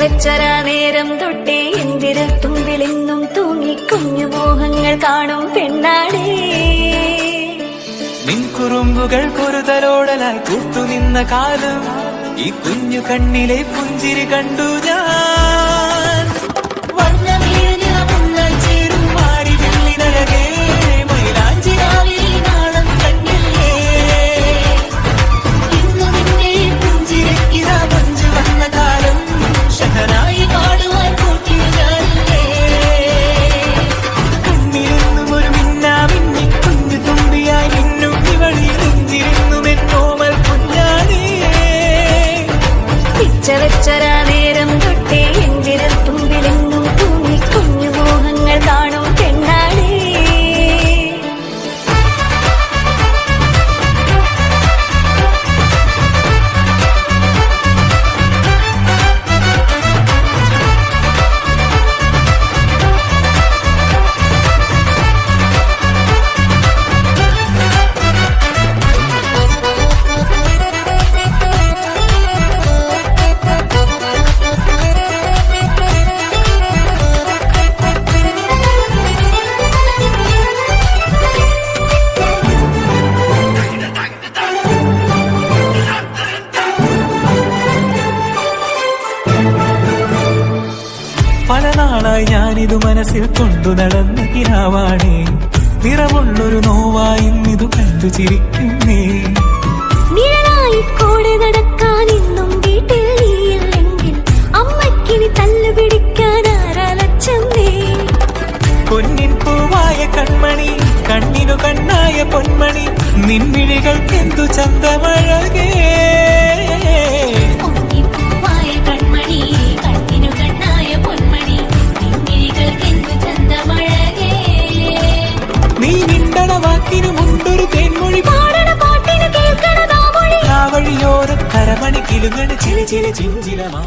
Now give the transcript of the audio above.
വെച്ചരാ നേരം തൊട്ടേ എന്തിരൽ തുമ്പിലെന്നും തൂങ്ങി കുഞ്ഞു മോഹങ്ങൾ കാണും പെണ്ണാടേ. നിൻ കുറുമ്പുകൾ കുറുതലോടലായി കൂട്ടുനിന്ന കാലം ഈ കുഞ്ഞു കണ്ണിലെ പുഞ്ചിരി കണ്ടു ഞാൻ. ചേരും മാറി വെള്ളിനഴകേ മൈലാഞ്ചി നാളം കണ്ണില്ലേ ഇന്നു നിന്നെ പുഞ്ചിരിക്കിതാ പഞ്ചു വന്ന കാലം ഷഹനായി പാടുവാൻ കൂട്ടിയതല്ലേ. കണ്ണിലെന്നും ഒരു മിന്നാമിന്നി കുഞ്ഞു തുമ്പിയായി നിന്നും ഇവളി നെഞ്ചിരുന്നുമെന്നോമൽ കുഞ്ഞാനേ. പിച്ച വെച്ചരാ നേരം തൊട്ടേ എന്തിരൽ തുമ്പിലെന്നും തൂങ്ങി കുഞ്ഞു മോഹങ്ങൾ കാണും പെണ്ണാടേ. പല നാളായി ഞാനിതു മനസ്സിൽ കൊണ്ടു നടന്ന കിനാവാണേ. നിറമുള്ളൊരു നോവായി ഇന്നിതു കണ്ടു ചിരിക്കുന്നേ. നിഴലായി കൂടെ നടക്കാൻ ഇന്നും വീട്ടിൽ നീയില്ലെങ്കിൽ അമ്മക്കിനി തല്ലു പിടിക്കാൻ ആരാലച്ചമ്മേ. പൊന്നിൻ പൂവായ കൺമണി കണ്ണിനു കണ്ണായ പൊന്മണി നിൻമിഴികൾക്കെന്തു ചന്തമഴകേ. നീ മിണ്ടണ വാക്കിനു മുണ്ടൊരു തേൻമൊഴി പാടണ പാട്ടിന് കേൾക്കണതാ മൊഴി. ആ വഴിയോരം കരമണി കിലുങ്ങണ ചില ചില ചിഞ്ചിലമാ.